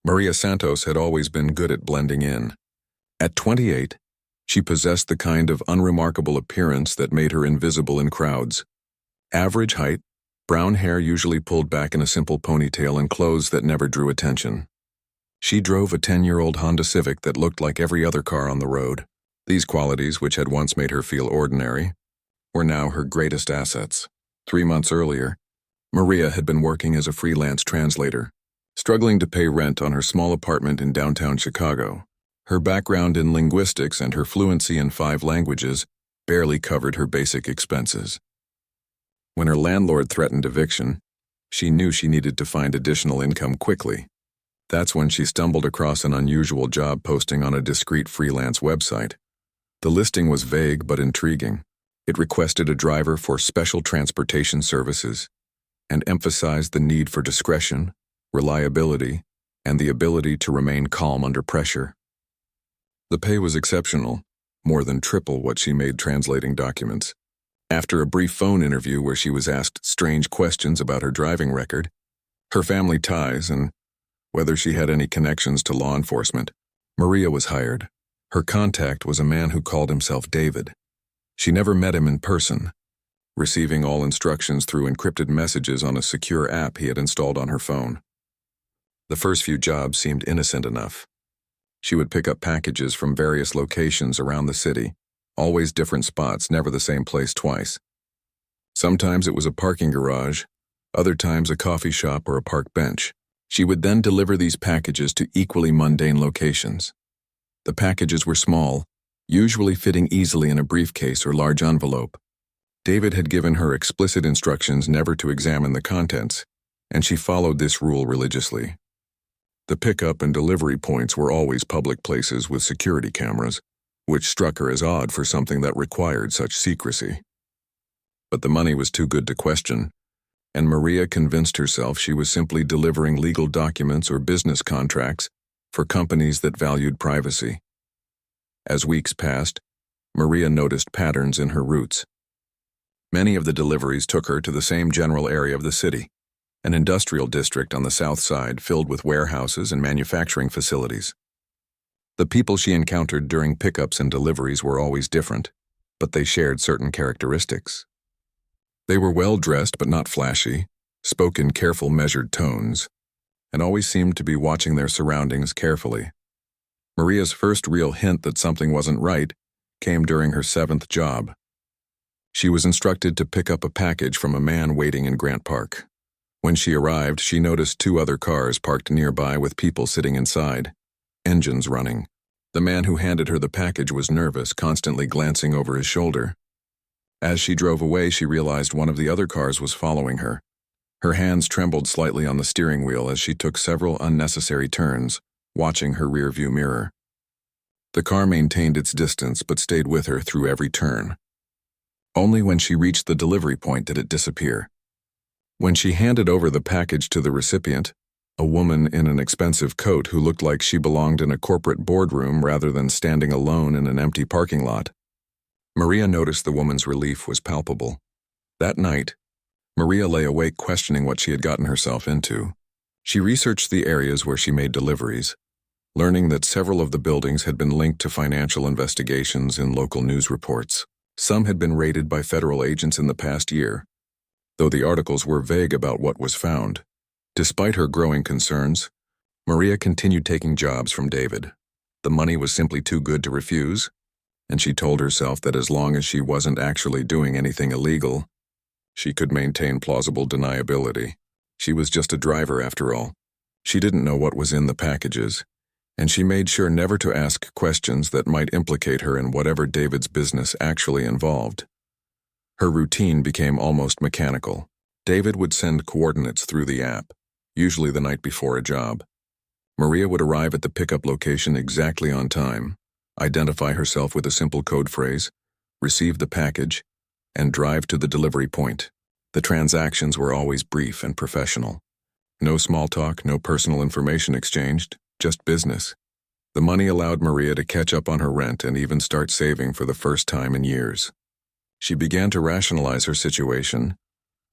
Maria Santos had always been good at blending in. At 28, she possessed the kind of unremarkable appearance that made her invisible in crowds. Average height, brown hair usually pulled back in a simple ponytail, and clothes that never drew attention. She drove a 10-year-old Honda Civic that looked like every other car on the road. These qualities, which had once made her feel ordinary, were now her greatest assets. 3 months earlier, Maria had been working as a freelance translator, struggling to pay rent on her small apartment in downtown Chicago. Her background in linguistics and her fluency in 5 languages barely covered her basic expenses. When her landlord threatened eviction, she knew she needed to find additional income quickly. That's when she stumbled across an unusual job posting on a discreet freelance website. The listing was vague but intriguing. It requested a driver for special transportation services and emphasized the need for discretion, reliability, and the ability to remain calm under pressure. The pay was exceptional, more than triple what she made translating documents. After a brief phone interview where she was asked strange questions about her driving record, her family ties, and whether she had any connections to law enforcement, Maria was hired. Her contact was a man who called himself David. She never met him in person, receiving all instructions through encrypted messages on a secure app he had installed on her phone. The first few jobs seemed innocent enough. She would pick up packages from various locations around the city, always different spots, never the same place twice. Sometimes it was a parking garage, other times a coffee shop or a park bench. She would then deliver these packages to equally mundane locations. The packages were small, usually fitting easily in a briefcase or large envelope. David had given her explicit instructions never to examine the contents, and she followed this rule religiously. The pickup and delivery points were always public places with security cameras, which struck her as odd for something that required such secrecy. But the money was too good to question, and Maria convinced herself she was simply delivering legal documents or business contracts for companies that valued privacy. As weeks passed, Maria noticed patterns in her routes. Many of the deliveries took her to the same general area of the city, an industrial district on the south side filled with warehouses and manufacturing facilities. The people she encountered during pickups and deliveries were always different, but they shared certain characteristics. They were well-dressed but not flashy, spoke in careful, measured tones, and always seemed to be watching their surroundings carefully. Maria's first real hint that something wasn't right came during her 7th job. She was instructed to pick up a package from a man waiting in Grant Park. When she arrived, she noticed 2 other cars parked nearby with people sitting inside, engines running. The man who handed her the package was nervous, constantly glancing over his shoulder. As she drove away, she realized one of the other cars was following her. Her hands trembled slightly on the steering wheel as she took several unnecessary turns, watching her rearview mirror. The car maintained its distance but stayed with her through every turn. Only when she reached the delivery point did it disappear. When she handed over the package to the recipient, a woman in an expensive coat who looked like she belonged in a corporate boardroom rather than standing alone in an empty parking lot, Maria noticed the woman's relief was palpable. That night, Maria lay awake questioning what she had gotten herself into. She researched the areas where she made deliveries, learning that several of the buildings had been linked to financial investigations in local news reports. Some had been raided by federal agents in the past year, though the articles were vague about what was found. Despite her growing concerns, Maria continued taking jobs from David. The money was simply too good to refuse, and she told herself that as long as she wasn't actually doing anything illegal, she could maintain plausible deniability. She was just a driver after all. She didn't know what was in the packages, and she made sure never to ask questions that might implicate her in whatever David's business actually involved. Her routine became almost mechanical. David would send coordinates through the app, usually the night before a job. Maria would arrive at the pickup location exactly on time, identify herself with a simple code phrase, receive the package, and drive to the delivery point. The transactions were always brief and professional. No small talk, no personal information exchanged, just business. The money allowed Maria to catch up on her rent and even start saving for the first time in years. She began to rationalize her situation,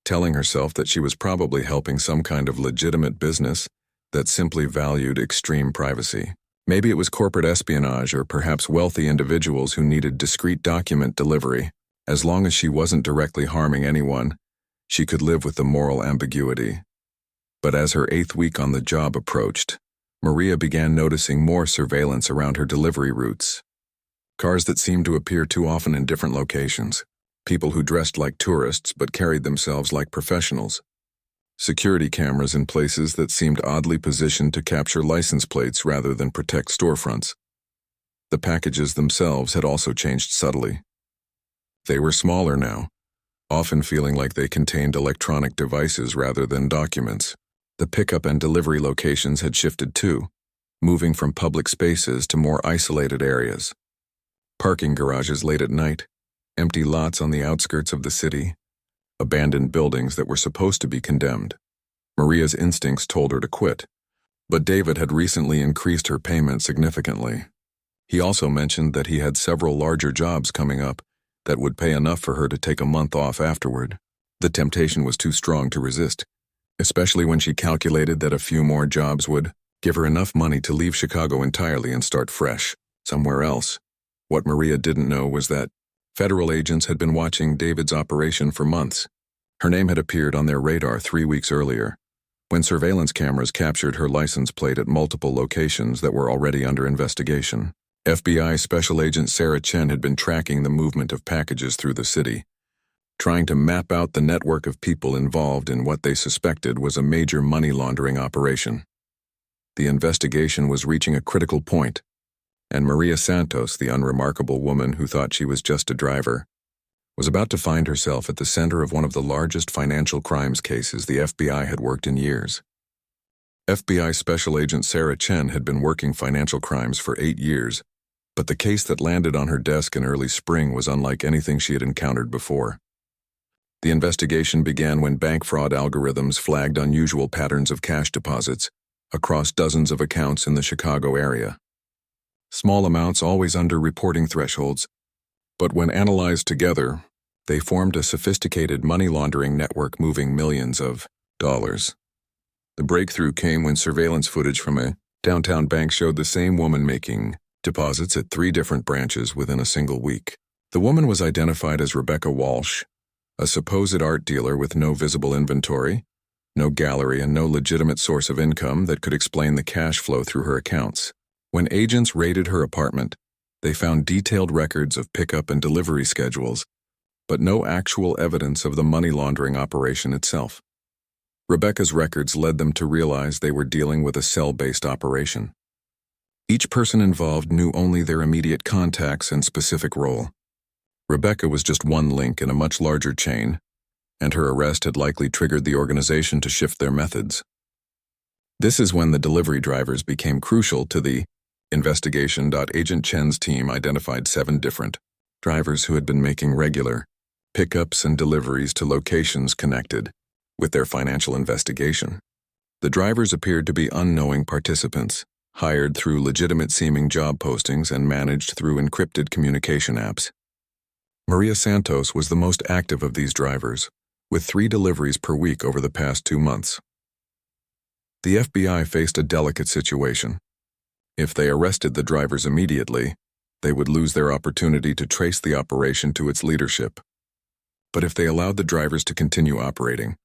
telling herself that she was probably helping some kind of legitimate business that simply valued extreme privacy. Maybe it was corporate espionage or perhaps wealthy individuals who needed discreet document delivery. As long as she wasn't directly harming anyone, she could live with the moral ambiguity. But as her 8th week on the job approached, Maria began noticing more surveillance around her delivery routes. Cars that seemed to appear too often in different locations. People who dressed like tourists but carried themselves like professionals. Security cameras in places that seemed oddly positioned to capture license plates rather than protect storefronts. The packages themselves had also changed subtly. They were smaller now, often feeling like they contained electronic devices rather than documents. The pickup and delivery locations had shifted too, moving from public spaces to more isolated areas. Parking garages late at night, empty lots on the outskirts of the city, abandoned buildings that were supposed to be condemned. Maria's instincts told her to quit, but David had recently increased her payment significantly. He also mentioned that he had several larger jobs coming up that would pay enough for her to take a month off afterward. The temptation was too strong to resist, especially when she calculated that a few more jobs would give her enough money to leave Chicago entirely and start fresh, somewhere else. What Maria didn't know was that federal agents had been watching David's operation for months. Her name had appeared on their radar 3 weeks earlier, when surveillance cameras captured her license plate at multiple locations that were already under investigation. FBI Special Agent Sarah Chen had been tracking the movement of packages through the city, trying to map out the network of people involved in what they suspected was a major money laundering operation. The investigation was reaching a critical point, and Maria Santos, the unremarkable woman who thought she was just a driver, was about to find herself at the center of one of the largest financial crimes cases the FBI had worked in years. FBI Special Agent Sarah Chen had been working financial crimes for 8 years, but the case that landed on her desk in early spring was unlike anything she had encountered before. The investigation began when bank fraud algorithms flagged unusual patterns of cash deposits across dozens of accounts in the Chicago area. Small amounts always under reporting thresholds, but when analyzed together, they formed a sophisticated money laundering network moving millions of dollars. The breakthrough came when surveillance footage from a downtown bank showed the same woman making deposits at 3 different branches within a single week. The woman was identified as Rebecca Walsh, a supposed art dealer with no visible inventory, no gallery, and no legitimate source of income that could explain the cash flow through her accounts. When agents raided her apartment, they found detailed records of pickup and delivery schedules, but no actual evidence of the money laundering operation itself. Rebecca's records led them to realize they were dealing with a cell-based operation. Each person involved knew only their immediate contacts and specific role. Rebecca was just one link in a much larger chain, and her arrest had likely triggered the organization to shift their methods. This is when the delivery drivers became crucial to the investigation. Agent Chen's team identified 7 different drivers who had been making regular pickups and deliveries to locations connected with their financial investigation. The drivers appeared to be unknowing participants, hired through legitimate-seeming job postings and managed through encrypted communication apps. Maria Santos was the most active of these drivers, with 3 deliveries per week over the past 2 months. The FBI faced a delicate situation. If they arrested the drivers immediately, they would lose their opportunity to trace the operation to its leadership. But if they allowed the drivers to continue operating,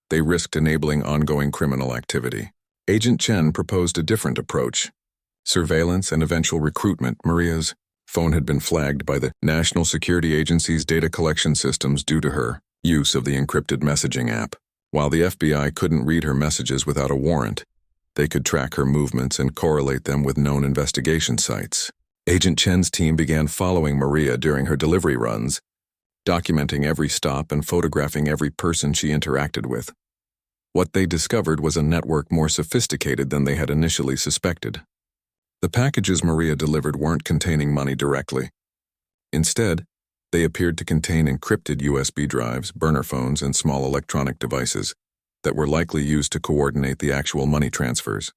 they risked enabling ongoing criminal activity. Agent Chen proposed a different approach: surveillance and eventual recruitment. Maria's phone had been flagged by the National Security Agency's data collection systems due to her use of the encrypted messaging app. While the FBI couldn't read her messages without a warrant, they could track her movements and correlate them with known investigation sites. Agent Chen's team began following Maria during her delivery runs, documenting every stop and photographing every person she interacted with. What they discovered was a network more sophisticated than they had initially suspected. The packages Maria delivered weren't containing money directly. Instead, they appeared to contain encrypted USB drives, burner phones, and small electronic devices that were likely used to coordinate the actual money transfers.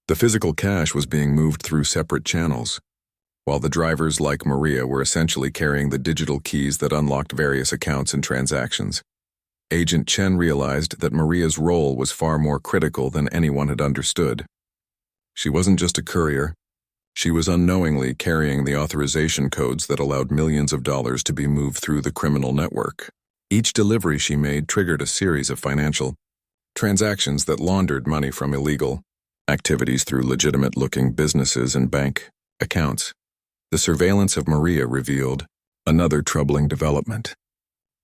The physical cash was being moved through separate channels, while the drivers, like Maria, were essentially carrying the digital keys that unlocked various accounts and transactions. Agent Chen realized that Maria's role was far more critical than anyone had understood. She wasn't just a courier. She was unknowingly carrying the authorization codes that allowed millions of dollars to be moved through the criminal network. Each delivery she made triggered a series of financial transactions that laundered money from illegal activities through legitimate-looking businesses and bank accounts. The surveillance of Maria revealed another troubling development.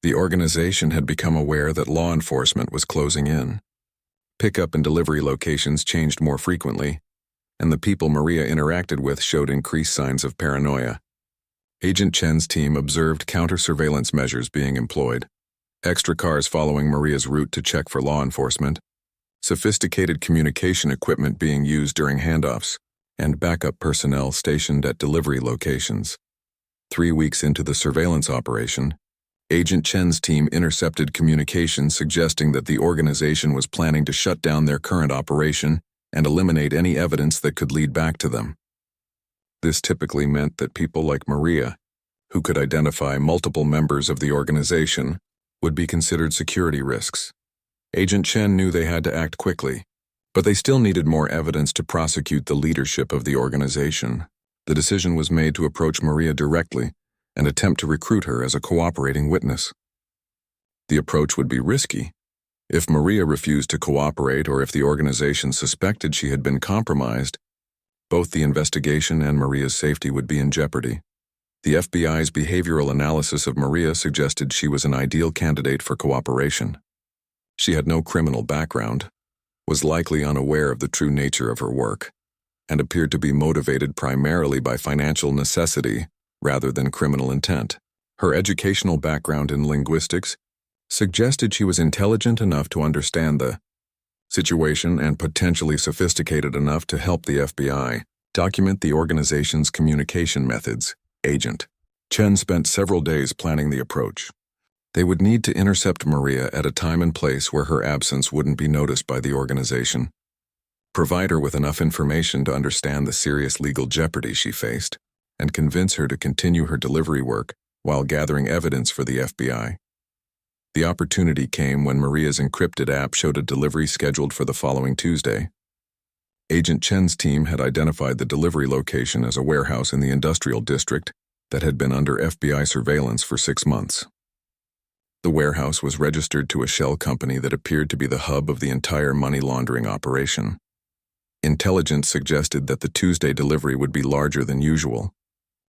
The organization had become aware that law enforcement was closing in. Pickup and delivery locations changed more frequently, and the people Maria interacted with showed increased signs of paranoia. Agent Chen's team observed counter-surveillance measures being employed, extra cars following Maria's route to check for law enforcement, sophisticated communication equipment being used during handoffs, and backup personnel stationed at delivery locations. 3 weeks into the surveillance operation, Agent Chen's team intercepted communications suggesting that the organization was planning to shut down their current operation and eliminate any evidence that could lead back to them. This typically meant that people like Maria, who could identify multiple members of the organization, would be considered security risks. Agent Chen knew they had to act quickly, but they still needed more evidence to prosecute the leadership of the organization. The decision was made to approach Maria directly and attempt to recruit her as a cooperating witness. The approach would be risky. If Maria refused to cooperate or if the organization suspected she had been compromised, both the investigation and Maria's safety would be in jeopardy. The FBI's behavioral analysis of Maria suggested she was an ideal candidate for cooperation. She had no criminal background, was likely unaware of the true nature of her work, and appeared to be motivated primarily by financial necessity rather than criminal intent. Her educational background in linguistics suggested she was intelligent enough to understand the situation and potentially sophisticated enough to help the FBI document the organization's communication methods. Agent Chen spent several days planning the approach. They would need to intercept Maria at a time and place where her absence wouldn't be noticed by the organization, provide her with enough information to understand the serious legal jeopardy she faced, and convince her to continue her delivery work while gathering evidence for the FBI. The opportunity came when Maria's encrypted app showed a delivery scheduled for the following Tuesday. Agent Chen's team had identified the delivery location as a warehouse in the industrial district that had been under FBI surveillance for 6 months. The warehouse was registered to a shell company that appeared to be the hub of the entire money laundering operation. Intelligence suggested that the Tuesday delivery would be larger than usual,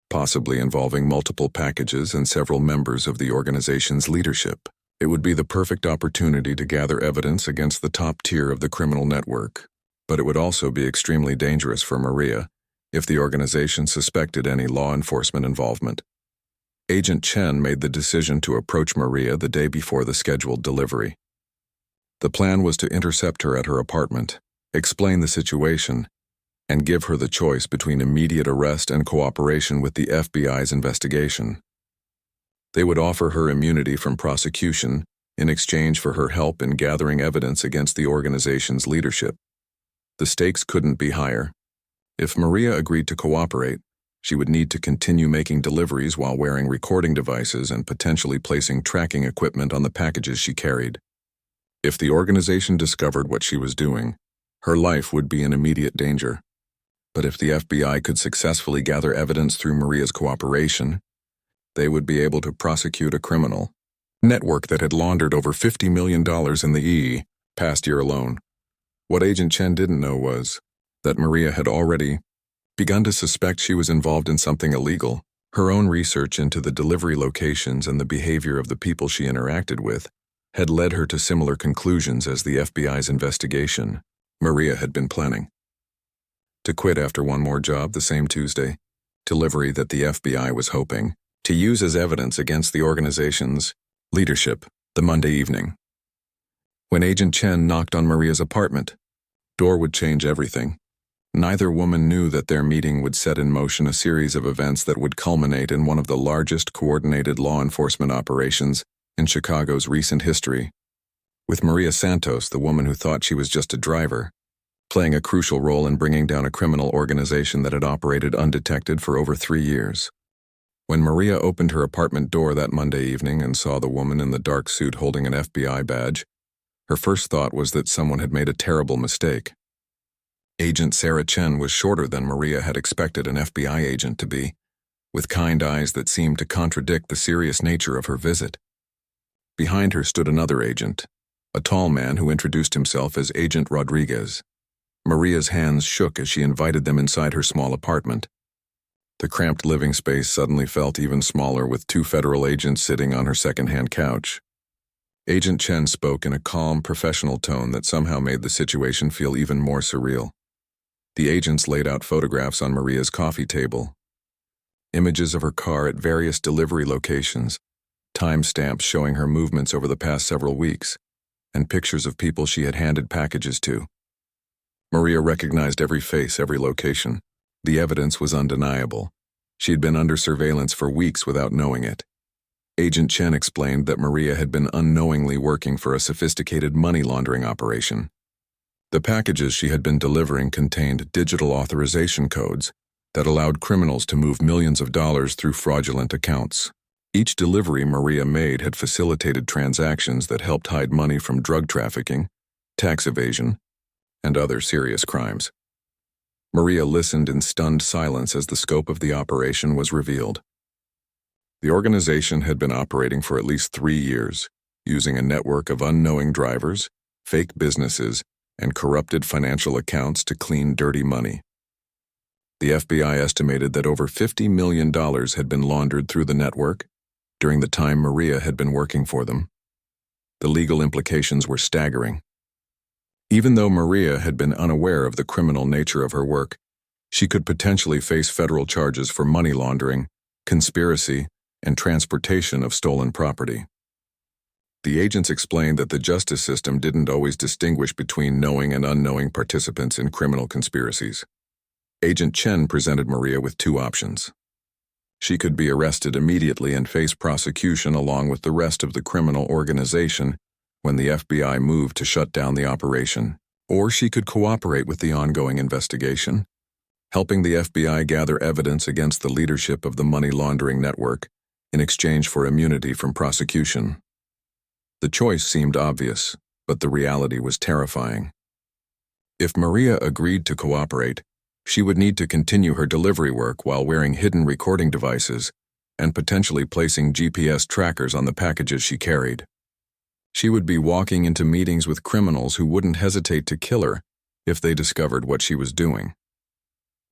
possibly involving multiple packages and several members of the organization's leadership. It would be the perfect opportunity to gather evidence against the top tier of the criminal network, but it would also be extremely dangerous for Maria if the organization suspected any law enforcement involvement. Agent Chen made the decision to approach Maria the day before the scheduled delivery. The plan was to intercept her at her apartment, explain the situation, and give her the choice between immediate arrest and cooperation with the FBI's investigation. They would offer her immunity from prosecution in exchange for her help in gathering evidence against the organization's leadership. The stakes couldn't be higher. If Maria agreed to cooperate, she would need to continue making deliveries while wearing recording devices and potentially placing tracking equipment on the packages she carried. If the organization discovered what she was doing, her life would be in immediate danger. But if the FBI could successfully gather evidence through Maria's cooperation, they would be able to prosecute a criminal network that had laundered over $50 million in the past year alone. What Agent Chen didn't know was that Maria had already begun to suspect she was involved in something illegal. Her own research into the delivery locations and the behavior of the people she interacted with had led her to similar conclusions as the FBI's investigation Maria had been planning. To quit after one more job the same Tuesday, delivery that the FBI was hoping to use as evidence against the organization's leadership the Monday evening. When Agent Chen knocked on Maria's apartment, door would change everything. Neither woman knew that their meeting would set in motion a series of events that would culminate in one of the largest coordinated law enforcement operations in Chicago's recent history, with Maria Santos, the woman who thought she was just a driver, playing a crucial role in bringing down a criminal organization that had operated undetected for over 3 years. When Maria opened her apartment door that Monday evening and saw the woman in the dark suit holding an FBI badge, her first thought was that someone had made a terrible mistake. Agent Sarah Chen was shorter than Maria had expected an FBI agent to be, with kind eyes that seemed to contradict the serious nature of her visit. Behind her stood another agent, a tall man who introduced himself as Agent Rodriguez. Maria's hands shook as she invited them inside her small apartment. The cramped living space suddenly felt even smaller with two federal agents sitting on her second-hand couch. Agent Chen spoke in a calm, professional tone that somehow made the situation feel even more surreal. The agents laid out photographs on Maria's coffee table, images of her car at various delivery locations, timestamps showing her movements over the past several weeks, and pictures of people she had handed packages to. Maria recognized every face, every location. The evidence was undeniable. She'd been under surveillance for weeks without knowing it. Agent Chen explained that Maria had been unknowingly working for a sophisticated money laundering operation. The packages she had been delivering contained digital authorization codes that allowed criminals to move millions of dollars through fraudulent accounts. Each delivery Maria made had facilitated transactions that helped hide money from drug trafficking, tax evasion, and other serious crimes. Maria listened in stunned silence as the scope of the operation was revealed. The organization had been operating for at least 3 years, using a network of unknowing drivers, fake businesses, and corrupted financial accounts to clean dirty money. The FBI estimated that over $50 million had been laundered through the network during the time Maria had been working for them. The legal implications were staggering. Even though Maria had been unaware of the criminal nature of her work, she could potentially face federal charges for money laundering, conspiracy, and transportation of stolen property. The agents explained that the justice system didn't always distinguish between knowing and unknowing participants in criminal conspiracies. Agent Chen presented Maria with two options. She could be arrested immediately and face prosecution along with the rest of the criminal organization when the FBI moved to shut down the operation, or she could cooperate with the ongoing investigation, helping the FBI gather evidence against the leadership of the money laundering network in exchange for immunity from prosecution. The choice seemed obvious, but the reality was terrifying. If Maria agreed to cooperate, she would need to continue her delivery work while wearing hidden recording devices and potentially placing GPS trackers on the packages she carried. She would be walking into meetings with criminals who wouldn't hesitate to kill her if they discovered what she was doing.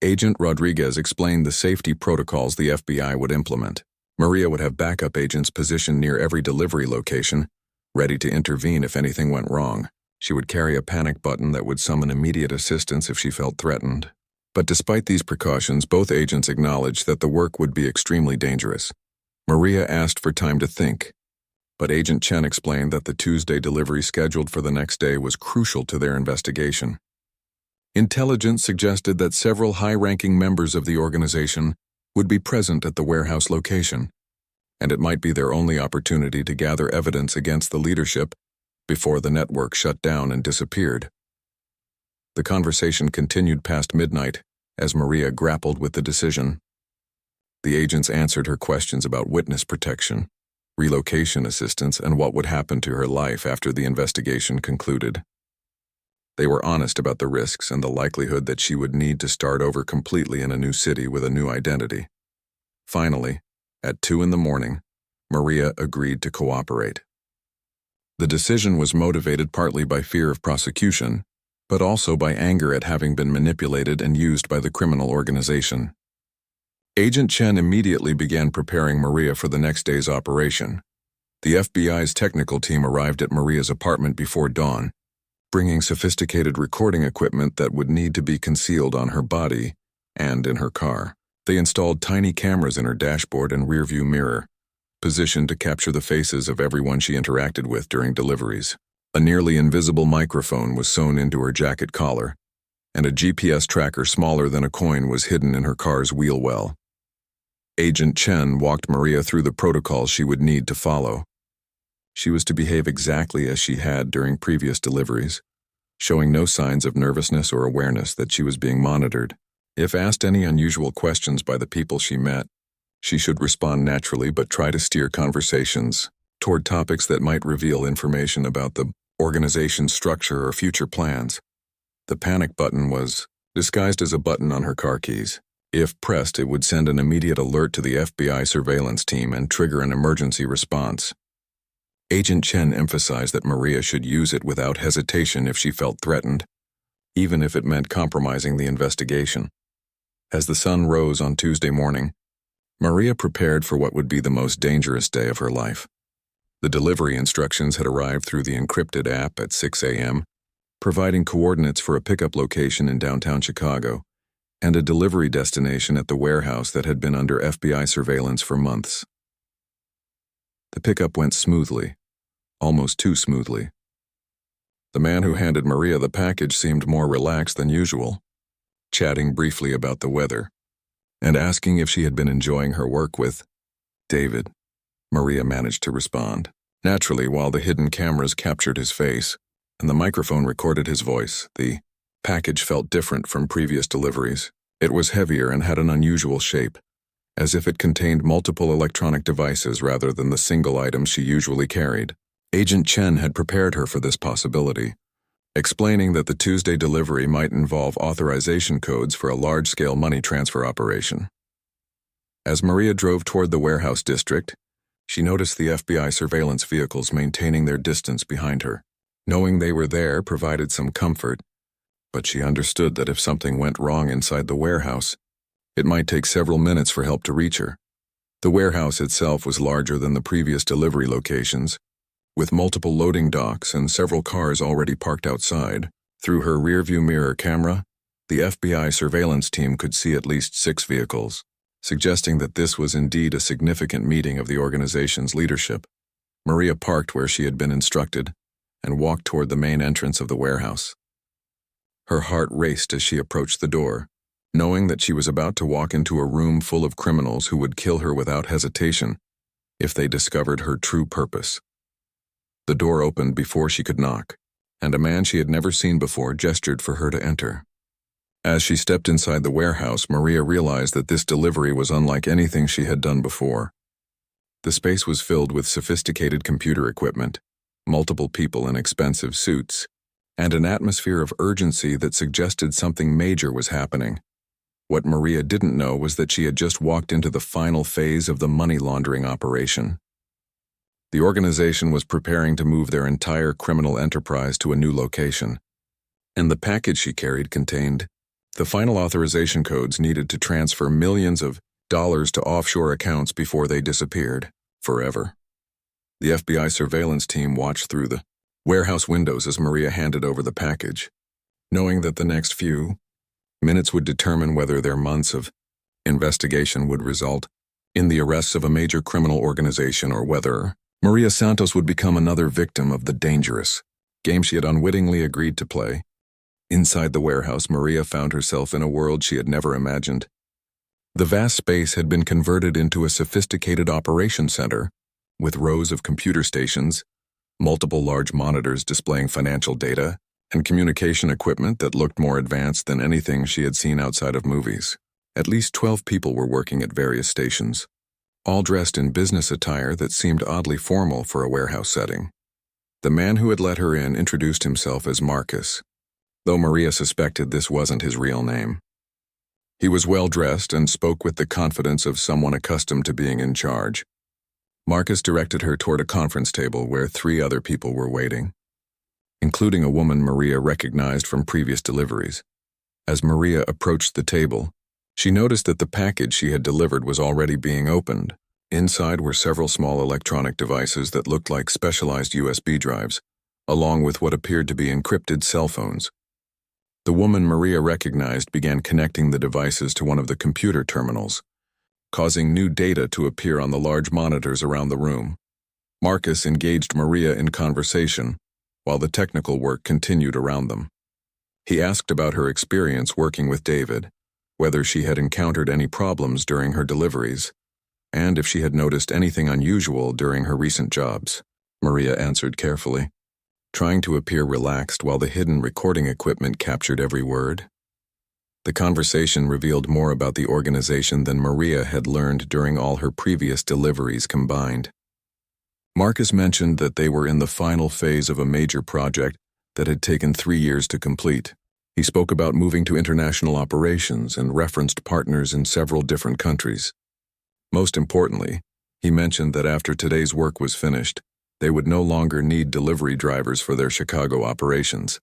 Agent Rodriguez explained the safety protocols the FBI would implement. Maria would have backup agents positioned near every delivery location, ready to intervene if anything went wrong. She would carry a panic button that would summon immediate assistance if she felt threatened. But despite these precautions, both agents acknowledged that the work would be extremely dangerous. Maria asked for time to think, but Agent Chen explained that the Tuesday delivery scheduled for the next day was crucial to their investigation. Intelligence suggested that several high-ranking members of the organization would be present at the warehouse location, and it might be their only opportunity to gather evidence against the leadership before the network shut down and disappeared. The conversation continued past midnight as Maria grappled with the decision. The agents answered her questions about witness protection, relocation assistance, and what would happen to her life after the investigation concluded. They were honest about the risks and the likelihood that she would need to start over completely in a new city with a new identity. Finally, at 2 a.m, Maria agreed to cooperate. The decision was motivated partly by fear of prosecution, but also by anger at having been manipulated and used by the criminal organization. Agent Chen immediately began preparing Maria for the next day's operation. The FBI's technical team arrived at Maria's apartment before dawn, bringing sophisticated recording equipment that would need to be concealed on her body and in her car. They installed tiny cameras in her dashboard and rearview mirror, positioned to capture the faces of everyone she interacted with during deliveries. A nearly invisible microphone was sewn into her jacket collar, and a GPS tracker smaller than a coin was hidden in her car's wheel well. Agent Chen walked Maria through the protocols she would need to follow. She was to behave exactly as she had during previous deliveries, showing no signs of nervousness or awareness that she was being monitored. If asked any unusual questions by the people she met, She should respond naturally but try to steer conversations toward topics that might reveal information about the organization's structure or future plans. The panic button was disguised as a button on her car keys. If pressed, it would send an immediate alert to the FBI surveillance team and trigger an emergency response. Agent Chen emphasized that Maria should use it without hesitation if she felt threatened, even if it meant compromising the investigation. As the sun rose on Tuesday morning, Maria prepared for what would be the most dangerous day of her life. The delivery instructions had arrived through the encrypted app at 6 a.m., providing coordinates for a pickup location in downtown Chicago and a delivery destination at the warehouse that had been under FBI surveillance for months. The pickup went smoothly, almost too smoothly. The man who handed Maria the package seemed more relaxed than usual, chatting briefly about the weather and asking if she had been enjoying her work with David. Maria managed to respond naturally while the hidden cameras captured his face and the microphone recorded his voice. The package felt different from previous deliveries. It was heavier and had an unusual shape, as if it contained multiple electronic devices rather than the single item she usually carried. Agent Chen had prepared her for this possibility, explaining that the Tuesday delivery might involve authorization codes for a large-scale money transfer operation. As Maria drove toward the warehouse district, she noticed the FBI surveillance vehicles maintaining their distance behind her. Knowing they were there provided some comfort, but she understood that if something went wrong inside the warehouse, it might take several minutes for help to reach her. The warehouse itself was larger than the previous delivery locations, with multiple loading docks and several cars already parked outside. Through her rearview mirror camera, the FBI surveillance team could see at least 6 vehicles, suggesting that this was indeed a significant meeting of the organization's leadership. Maria parked where she had been instructed and walked toward the main entrance of the warehouse. Her heart raced as she approached the door, knowing that she was about to walk into a room full of criminals who would kill her without hesitation if they discovered her true purpose. The door opened before she could knock, and a man she had never seen before gestured for her to enter. As she stepped inside the warehouse, Maria realized that this delivery was unlike anything she had done before. The space was filled with sophisticated computer equipment, multiple people in expensive suits, and an atmosphere of urgency that suggested something major was happening. What Maria didn't know was that she had just walked into the final phase of the money laundering operation. The organization was preparing to move their entire criminal enterprise to a new location, and the package she carried contained the final authorization codes needed to transfer millions of dollars to offshore accounts before they disappeared forever. The FBI surveillance team watched through the warehouse windows as Maria handed over the package, knowing that the next few minutes would determine whether their months of investigation would result in the arrests of a major criminal organization or whether Maria Santos would become another victim of the dangerous game she had unwittingly agreed to play. Inside the warehouse, Maria found herself in a world she had never imagined. The vast space had been converted into a sophisticated operations center, with rows of computer stations, multiple large monitors displaying financial data, and communication equipment that looked more advanced than anything she had seen outside of movies. At least 12 people were working at various stations, all dressed in business attire that seemed oddly formal for a warehouse setting. The man who had let her in introduced himself as Marcus, though Maria suspected this wasn't his real name. He was well-dressed and spoke with the confidence of someone accustomed to being in charge. Marcus directed her toward a conference table where 3 other people were waiting, including a woman Maria recognized from previous deliveries. As Maria approached the table, she noticed that the package she had delivered was already being opened. Inside were several small electronic devices that looked like specialized USB drives, along with what appeared to be encrypted cell phones. The woman Maria recognized began connecting the devices to one of the computer terminals, causing new data to appear on the large monitors around the room. Marcus engaged Maria in conversation, while the technical work continued around them. He asked about her experience working with David, whether she had encountered any problems during her deliveries, and if she had noticed anything unusual during her recent jobs. Maria answered carefully, trying to appear relaxed while the hidden recording equipment captured every word. The conversation revealed more about the organization than Maria had learned during all her previous deliveries combined. Marcus mentioned that they were in the final phase of a major project that had taken 3 years to complete. He spoke about moving to international operations and referenced partners in several different countries. Most importantly, he mentioned that after today's work was finished, they would no longer need delivery drivers for their Chicago operations.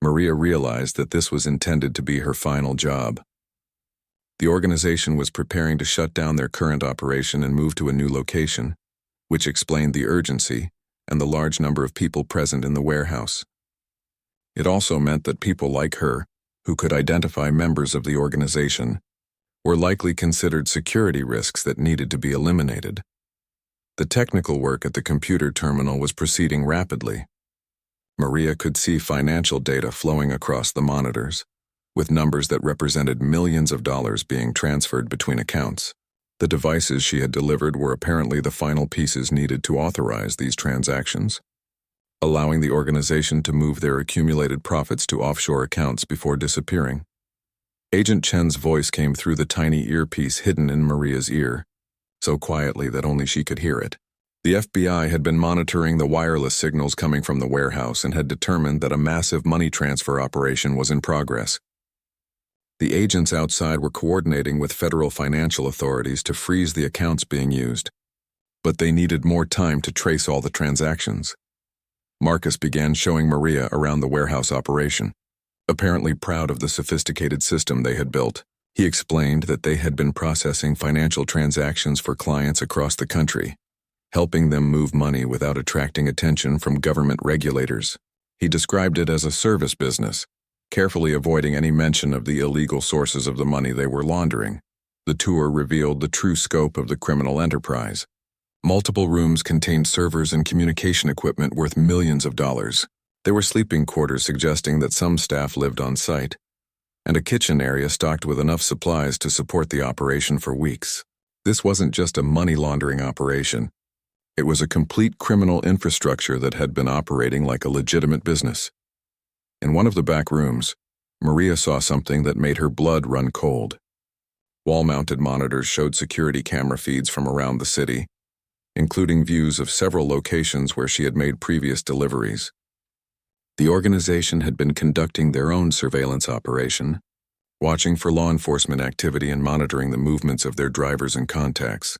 Maria realized that this was intended to be her final job. The organization was preparing to shut down their current operation and move to a new location, which explained the urgency and the large number of people present in the warehouse. It also meant that people like her, who could identify members of the organization, were likely considered security risks that needed to be eliminated. The technical work at the computer terminal was proceeding rapidly. Maria could see financial data flowing across the monitors, with numbers that represented millions of dollars being transferred between accounts. The devices she had delivered were apparently the final pieces needed to authorize these transactions, allowing the organization to move their accumulated profits to offshore accounts before disappearing. Agent Chen's voice came through the tiny earpiece hidden in Maria's ear, so quietly that only she could hear it. The FBI had been monitoring the wireless signals coming from the warehouse and had determined that a massive money transfer operation was in progress. The agents outside were coordinating with federal financial authorities to freeze the accounts being used, but they needed more time to trace all the transactions. Marcus began showing Maria around the warehouse operation. Apparently proud of the sophisticated system they had built, he explained that they had been processing financial transactions for clients across the country, helping them move money without attracting attention from government regulators. He described it as a service business, carefully avoiding any mention of the illegal sources of the money they were laundering. The tour revealed the true scope of the criminal enterprise. Multiple rooms contained servers and communication equipment worth millions of dollars. There were sleeping quarters suggesting that some staff lived on site, and a kitchen area stocked with enough supplies to support the operation for weeks. This wasn't just a money laundering operation. It was a complete criminal infrastructure that had been operating like a legitimate business. In one of the back rooms, Maria saw something that made her blood run cold. Wall-mounted monitors showed security camera feeds from around the city, including views of several locations where she had made previous deliveries. The organization had been conducting their own surveillance operation, watching for law enforcement activity and monitoring the movements of their drivers and contacts.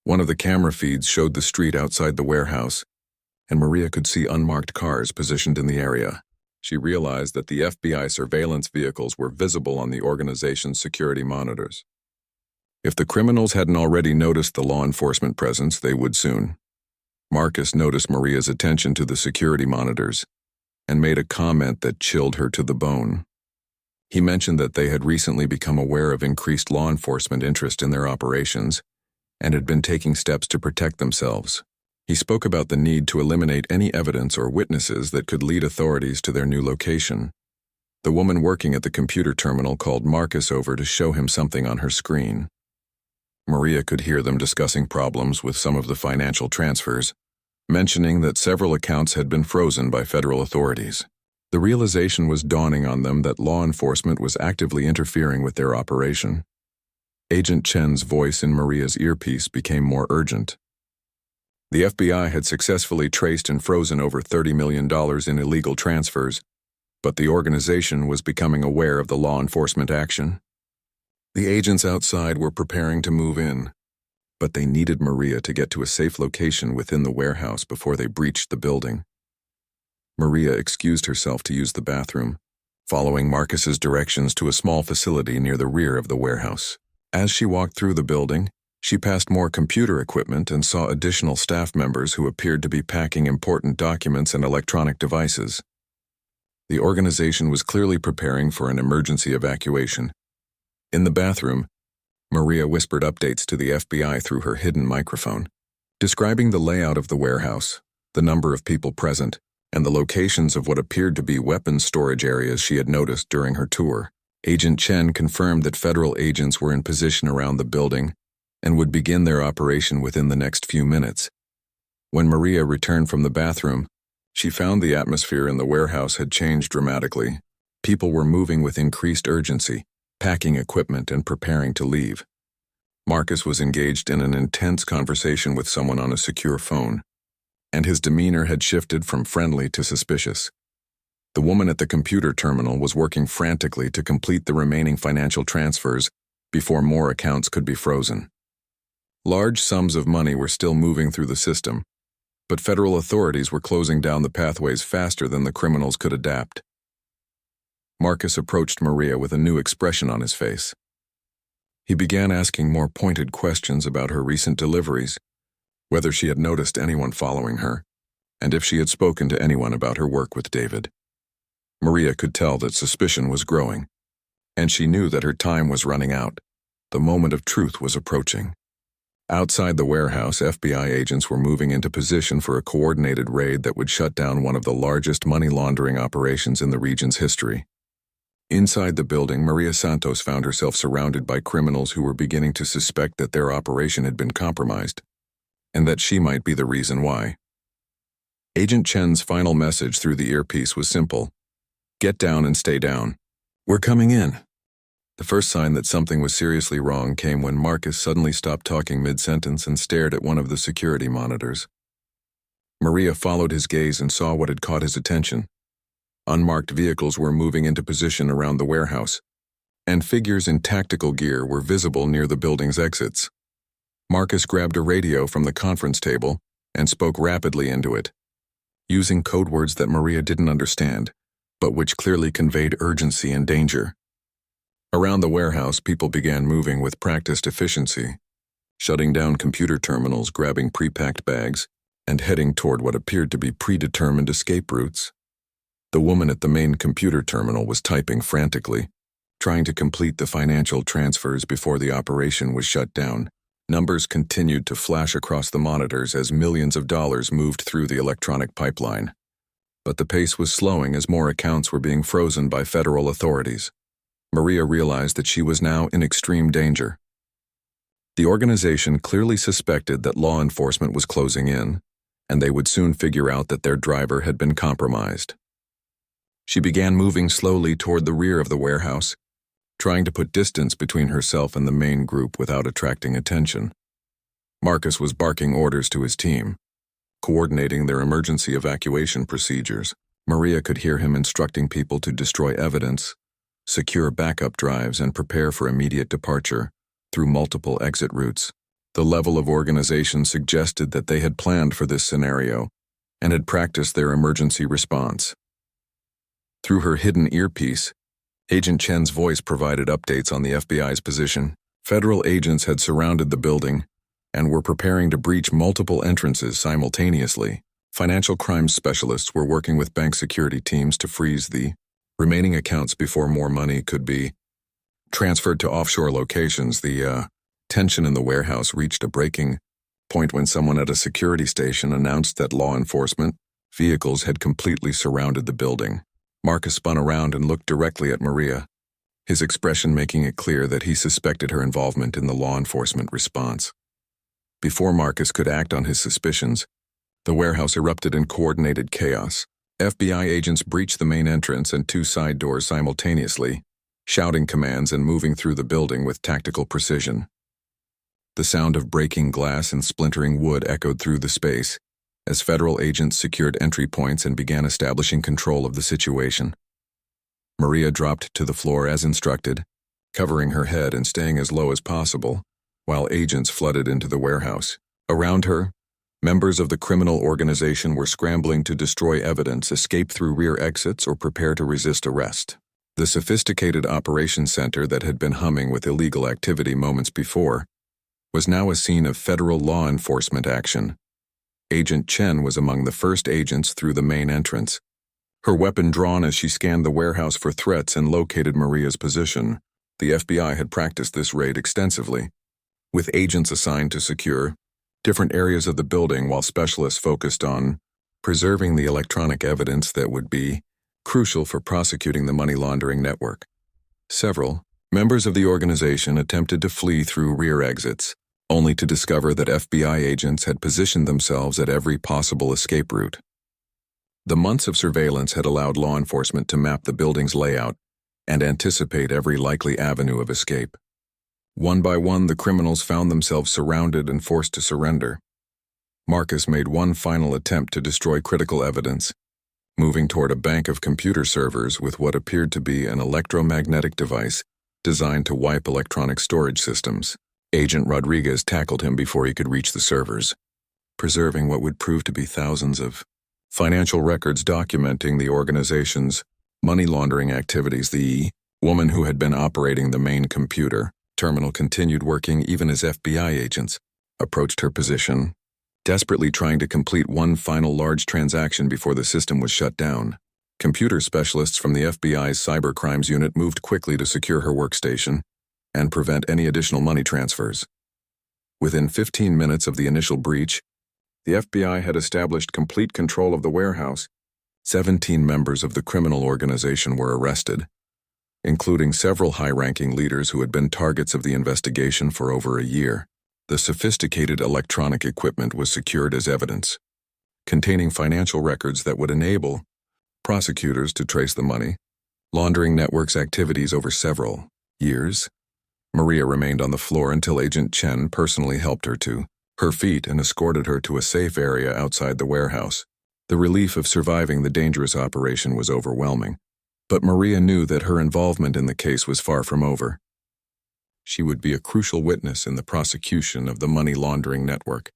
One of the camera feeds showed the street outside the warehouse, and Maria could see unmarked cars positioned in the area. She realized that the FBI surveillance vehicles were visible on the organization's security monitors. If the criminals hadn't already noticed the law enforcement presence, they would soon. Marcus noticed Maria's attention to the security monitors and made a comment that chilled her to the bone. He mentioned that they had recently become aware of increased law enforcement interest in their operations and had been taking steps to protect themselves. He spoke about the need to eliminate any evidence or witnesses that could lead authorities to their new location. The woman working at the computer terminal called Marcus over to show him something on her screen. Maria could hear them discussing problems with some of the financial transfers, mentioning that several accounts had been frozen by federal authorities. The realization was dawning on them that law enforcement was actively interfering with their operation. Agent Chen's voice in Maria's earpiece became more urgent. The FBI had successfully traced and frozen over $30 million in illegal transfers, but the organization was becoming aware of the law enforcement action. The agents outside were preparing to move in, but they needed Maria to get to a safe location within the warehouse before they breached the building. Maria excused herself to use the bathroom, following Marcus's directions to a small facility near the rear of the warehouse. As she walked through the building, she passed more computer equipment and saw additional staff members who appeared to be packing important documents and electronic devices. The organization was clearly preparing for an emergency evacuation. In the bathroom, Maria whispered updates to the FBI through her hidden microphone, describing the layout of the warehouse, the number of people present, and the locations of what appeared to be weapons storage areas she had noticed during her tour. Agent Chen confirmed that federal agents were in position around the building and would begin their operation within the next few minutes. When Maria returned from the bathroom, she found the atmosphere in the warehouse had changed dramatically. People were moving with increased urgency, packing equipment and preparing to leave. Marcus was engaged in an intense conversation with someone on a secure phone, and his demeanor had shifted from friendly to suspicious. The woman at the computer terminal was working frantically to complete the remaining financial transfers before more accounts could be frozen. Large sums of money were still moving through the system, but federal authorities were closing down the pathways faster than the criminals could adapt. Marcus approached Maria with a new expression on his face. He began asking more pointed questions about her recent deliveries, whether she had noticed anyone following her, and if she had spoken to anyone about her work with David. Maria could tell that suspicion was growing, and she knew that her time was running out. The moment of truth was approaching. Outside the warehouse, FBI agents were moving into position for a coordinated raid that would shut down one of the largest money laundering operations in the region's history. Inside the building, Maria Santos found herself surrounded by criminals who were beginning to suspect that their operation had been compromised, and that she might be the reason why. Agent Chen's final message through the earpiece was simple: "Get down and stay down. We're coming in." The first sign that something was seriously wrong came when Marcus suddenly stopped talking mid-sentence and stared at one of the security monitors. Maria followed his gaze and saw what had caught his attention. Unmarked vehicles were moving into position around the warehouse, and figures in tactical gear were visible near the building's exits. Marcus grabbed a radio from the conference table and spoke rapidly into it, using code words that Maria didn't understand, but which clearly conveyed urgency and danger. Around the warehouse, people began moving with practiced efficiency, shutting down computer terminals, grabbing pre-packed bags, and heading toward what appeared to be predetermined escape routes. The woman at the main computer terminal was typing frantically, trying to complete the financial transfers before the operation was shut down. Numbers continued to flash across the monitors as millions of dollars moved through the electronic pipeline. But the pace was slowing as more accounts were being frozen by federal authorities. Maria realized that she was now in extreme danger. The organization clearly suspected that law enforcement was closing in, and they would soon figure out that their driver had been compromised. She began moving slowly toward the rear of the warehouse, trying to put distance between herself and the main group without attracting attention. Marcus was barking orders to his team, coordinating their emergency evacuation procedures. Maria could hear him instructing people to destroy evidence, secure backup drives, and prepare for immediate departure through multiple exit routes. The level of organization suggested that they had planned for this scenario and had practiced their emergency response. Through her hidden earpiece, Agent Chen's voice provided updates on the FBI's position. Federal agents had surrounded the building and were preparing to breach multiple entrances simultaneously. Financial crimes specialists were working with bank security teams to freeze the remaining accounts before more money could be transferred to offshore locations. The tension in the warehouse reached a breaking point when someone at a security station announced that law enforcement vehicles had completely surrounded the building. Marcus spun around and looked directly at Maria, his expression making it clear that he suspected her involvement in the law enforcement response. Before Marcus could act on his suspicions, the warehouse erupted in coordinated chaos. FBI agents breached the main entrance and two side doors simultaneously, shouting commands and moving through the building with tactical precision. The sound of breaking glass and splintering wood echoed through the space as federal agents secured entry points and began establishing control of the situation. Maria dropped to the floor as instructed, covering her head and staying as low as possible, while agents flooded into the warehouse. Around her, members of the criminal organization were scrambling to destroy evidence, escape through rear exits, or prepare to resist arrest. The sophisticated operations center that had been humming with illegal activity moments before was now a scene of federal law enforcement action. Agent Chen was among the first agents through the main entrance, her weapon drawn as she scanned the warehouse for threats and located Maria's position. The FBI had practiced this raid extensively, with agents assigned to secure different areas of the building while specialists focused on preserving the electronic evidence that would be crucial for prosecuting the money laundering network. Several members of the organization attempted to flee through rear exits, only to discover that FBI agents had positioned themselves at every possible escape route. The months of surveillance had allowed law enforcement to map the building's layout and anticipate every likely avenue of escape. One by one, the criminals found themselves surrounded and forced to surrender. Marcus made one final attempt to destroy critical evidence, moving toward a bank of computer servers with what appeared to be an electromagnetic device designed to wipe electronic storage systems. Agent Rodriguez tackled him before he could reach the servers, preserving what would prove to be thousands of financial records documenting the organization's money laundering activities. The woman who had been operating the main computer terminal continued working even as FBI agents approached her position, desperately trying to complete one final large transaction before the system was shut down. Computer specialists from the FBI's cyber crimes unit moved quickly to secure her workstation and prevent any additional money transfers. Within 15 minutes of the initial breach, the FBI had established complete control of the warehouse. 17 members of the criminal organization were arrested, including several high-ranking leaders who had been targets of the investigation for over a year. The sophisticated electronic equipment was secured as evidence, containing financial records that would enable prosecutors to trace the money laundering network's activities over several years. Maria remained on the floor until Agent Chen personally helped her to her feet and escorted her to a safe area outside the warehouse. The relief of surviving the dangerous operation was overwhelming, but Maria knew that her involvement in the case was far from over. She would be a crucial witness in the prosecution of the money laundering network,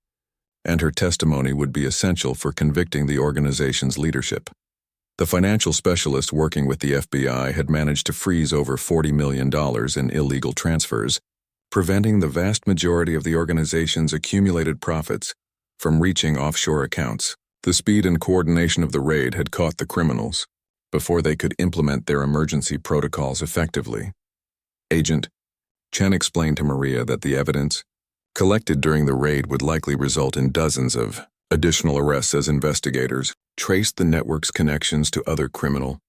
and her testimony would be essential for convicting the organization's leadership. The financial specialist working with the FBI had managed to freeze over $40 million in illegal transfers, preventing the vast majority of the organization's accumulated profits from reaching offshore accounts. The speed and coordination of the raid had caught the criminals before they could implement their emergency protocols effectively. Agent Chen explained to Maria that the evidence collected during the raid would likely result in dozens of additional arrests as investigators traced the network's connections to other criminal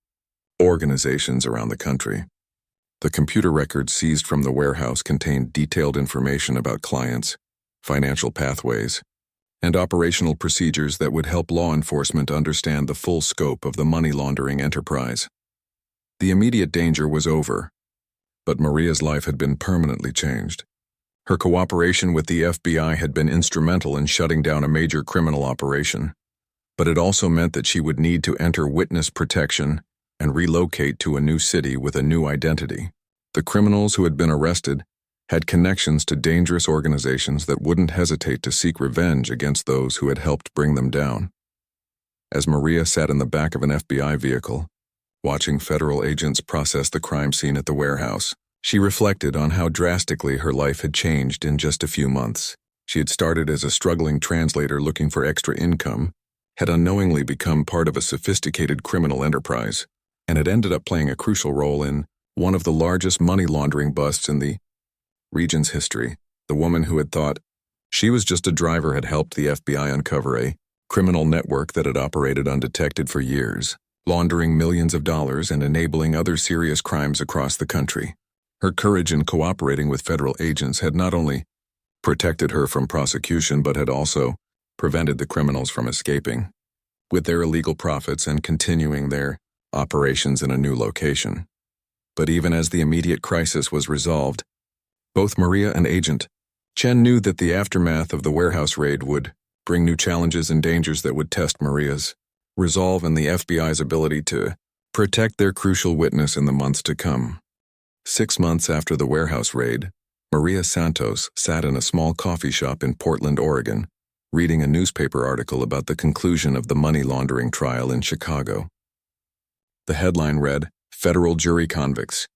organizations around the country. The computer records seized from the warehouse contained detailed information about clients, financial pathways, and operational procedures that would help law enforcement understand the full scope of the money laundering enterprise. The immediate danger was over, but Maria's life had been permanently changed. Her cooperation with the FBI had been instrumental in shutting down a major criminal operation, but it also meant that she would need to enter witness protection and relocate to a new city with a new identity. The criminals who had been arrested had connections to dangerous organizations that wouldn't hesitate to seek revenge against those who had helped bring them down. As Maria sat in the back of an FBI vehicle, watching federal agents process the crime scene at the warehouse, she reflected on how drastically her life had changed in just a few months. She had started as a struggling translator looking for extra income, had unknowingly become part of a sophisticated criminal enterprise, and had ended up playing a crucial role in one of the largest money laundering busts in the region's history. The woman who had thought she was just a driver had helped the FBI uncover a criminal network that had operated undetected for years, laundering millions of dollars and enabling other serious crimes across the country. Her courage in cooperating with federal agents had not only protected her from prosecution but had also prevented the criminals from escaping with their illegal profits and continuing their operations in a new location. But even as the immediate crisis was resolved, both Maria and Agent Chen knew that the aftermath of the warehouse raid would bring new challenges and dangers that would test Maria's resolve and the FBI's ability to protect their crucial witness in the months to come. 6 months after the warehouse raid, Maria Santos sat in a small coffee shop in Portland, Oregon, reading a newspaper article about the conclusion of the money laundering trial in Chicago. The headline read, "Federal Jury Convicts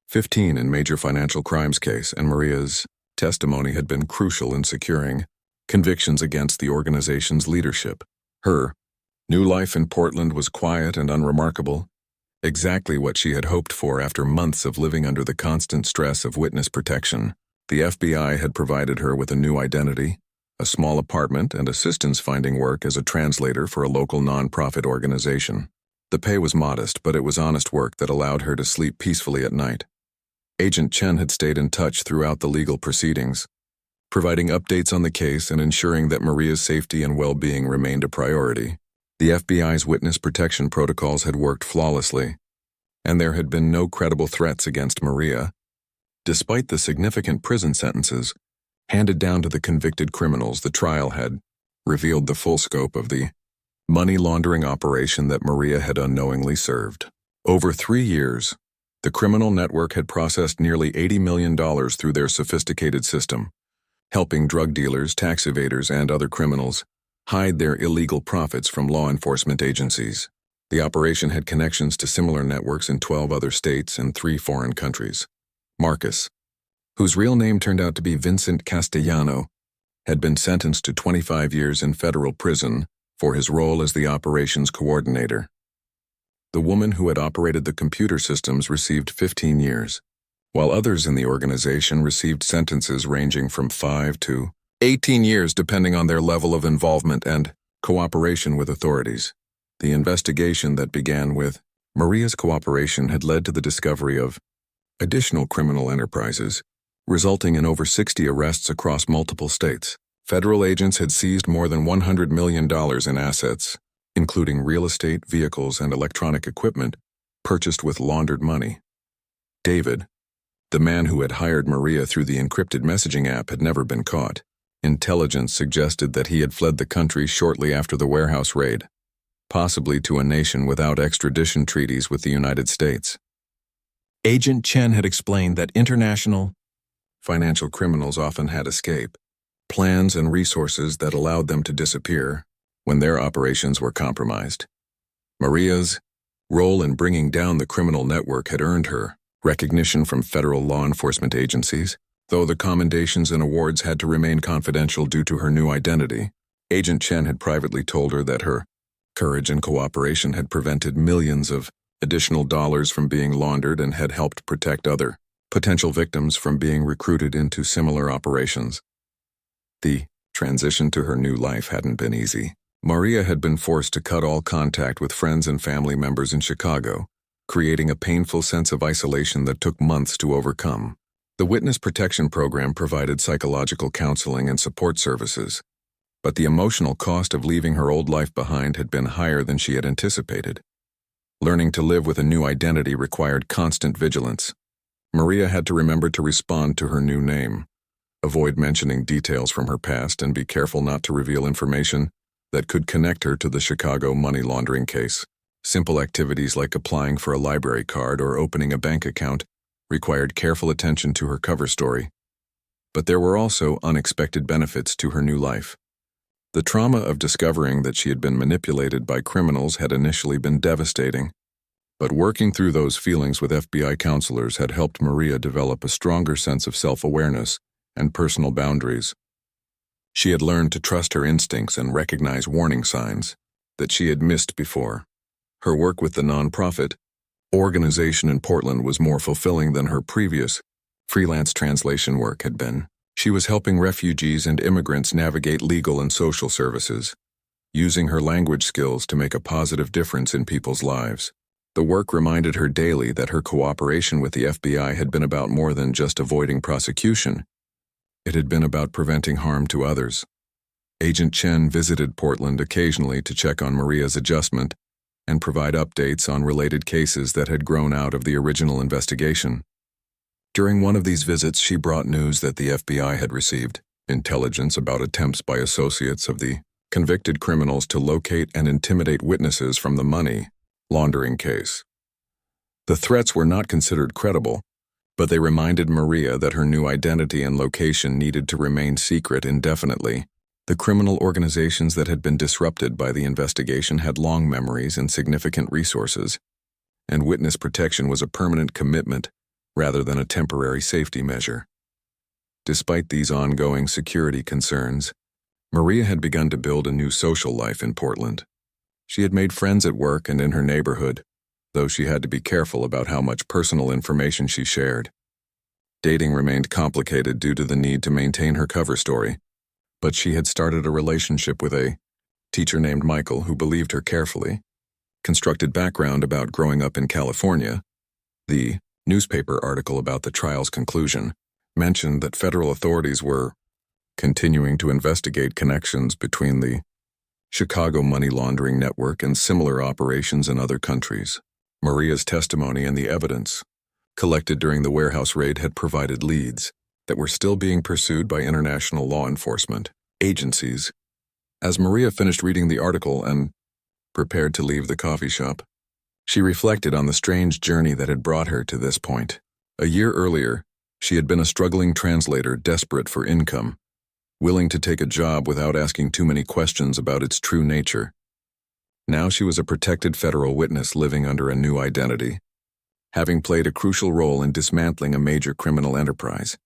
15 in Major Financial Crimes Case," and Maria's testimony had been crucial in securing convictions against the organization's leadership. Her new life in Portland was quiet and unremarkable, exactly what she had hoped for after months of living under the constant stress of witness protection. The FBI had provided her with a new identity, a small apartment, and assistance finding work as a translator for a local nonprofit organization. The pay was modest, but it was honest work that allowed her to sleep peacefully at night. Agent Chen had stayed in touch throughout the legal proceedings, providing updates on the case and ensuring that Maria's safety and well-being remained a priority. The FBI's witness protection protocols had worked flawlessly, and there had been no credible threats against Maria. Despite the significant prison sentences handed down to the convicted criminals, the trial had revealed the full scope of the money laundering operation that Maria had unknowingly served. Over 3 years, the criminal network had processed nearly $80 million through their sophisticated system, helping drug dealers, tax evaders, and other criminals hide their illegal profits from law enforcement agencies. The operation had connections to similar networks in 12 other states and 3 foreign countries. Marcus, whose real name turned out to be Vincent Castellano, had been sentenced to 25 years in federal prison for his role as the operations coordinator. The woman who had operated the computer systems received 15 years, while others in the organization received sentences ranging from 5 to 18 years depending on their level of involvement and cooperation with authorities. The investigation that began with Maria's cooperation had led to the discovery of additional criminal enterprises, resulting in over 60 arrests across multiple states. Federal agents had seized more than $100 million in assets, including real estate, vehicles, and electronic equipment purchased with laundered money. David, the man who had hired Maria through the encrypted messaging app, had never been caught. Intelligence suggested that he had fled the country shortly after the warehouse raid, possibly to a nation without extradition treaties with the United States. Agent Chen had explained that international financial criminals often had escape plans and resources that allowed them to disappear when their operations were compromised. Maria's role in bringing down the criminal network had earned her recognition from federal law enforcement agencies, though the commendations and awards had to remain confidential due to her new identity. Agent Chen had privately told her that her courage and cooperation had prevented millions of additional dollars from being laundered and had helped protect other potential victims from being recruited into similar operations. The transition to her new life hadn't been easy. Maria had been forced to cut all contact with friends and family members in Chicago, creating a painful sense of isolation that took months to overcome. The Witness Protection Program provided psychological counseling and support services, but the emotional cost of leaving her old life behind had been higher than she had anticipated. Learning to live with a new identity required constant vigilance. Maria had to remember to respond to her new name, avoid mentioning details from her past, and be careful not to reveal information that could connect her to the Chicago money laundering case. Simple activities like applying for a library card or opening a bank account required careful attention to her cover story. But there were also unexpected benefits to her new life. The trauma of discovering that she had been manipulated by criminals had initially been devastating, but working through those feelings with FBI counselors had helped Maria develop a stronger sense of self-awareness and personal boundaries. She had learned to trust her instincts and recognize warning signs that she had missed before. Her work with the nonprofit organization in Portland was more fulfilling than her previous freelance translation work had been. She was helping refugees and immigrants navigate legal and social services, using her language skills to make a positive difference in people's lives. The work reminded her daily that her cooperation with the FBI had been about more than just avoiding prosecution. It had been about preventing harm to others. Agent Chen visited Portland occasionally to check on Maria's adjustment and provide updates on related cases that had grown out of the original investigation. During one of these visits, she brought news that the FBI had received intelligence about attempts by associates of the convicted criminals to locate and intimidate witnesses from the money laundering case. The threats were not considered credible, but they reminded Maria that her new identity and location needed to remain secret indefinitely. The criminal organizations that had been disrupted by the investigation had long memories and significant resources, and witness protection was a permanent commitment rather than a temporary safety measure. Despite these ongoing security concerns, Maria had begun to build a new social life in Portland. She had made friends at work and in her neighborhood, though she had to be careful about how much personal information she shared. Dating remained complicated due to the need to maintain her cover story, but she had started a relationship with a teacher named Michael who believed her carefully. Constructed background about growing up in California. The newspaper article about the trial's conclusion mentioned that federal authorities were continuing to investigate connections between the Chicago money laundering network, and similar operations in other countries. Maria's testimony and the evidence collected during the warehouse raid had provided leads that were still being pursued by international law enforcement agencies. As Maria finished reading the article and prepared to leave the coffee shop, she reflected on the strange journey that had brought her to this point. A year earlier, she had been a struggling translator desperate for income, willing to take a job without asking too many questions about its true nature. Now she was a protected federal witness living under a new identity, having played a crucial role in dismantling a major criminal enterprise.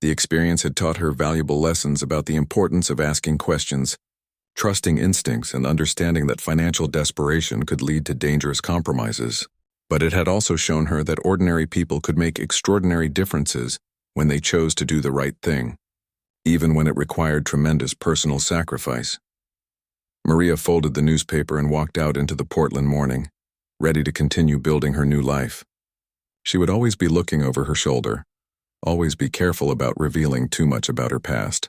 The experience had taught her valuable lessons about the importance of asking questions, trusting instincts, and understanding that financial desperation could lead to dangerous compromises. But it had also shown her that ordinary people could make extraordinary differences when they chose to do the right thing, even when it required tremendous personal sacrifice. Maria folded the newspaper and walked out into the Portland morning, ready to continue building her new life. She would always be looking over her shoulder, always be careful about revealing too much about her past.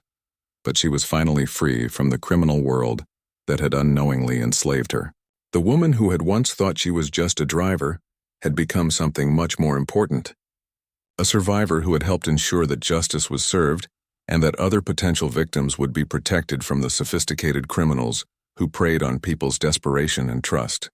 But she was finally free from the criminal world that had unknowingly enslaved her. The woman who had once thought she was just a driver had become something much more important. A survivor who had helped ensure that justice was served and that other potential victims would be protected from the sophisticated criminals who preyed on people's desperation and trust.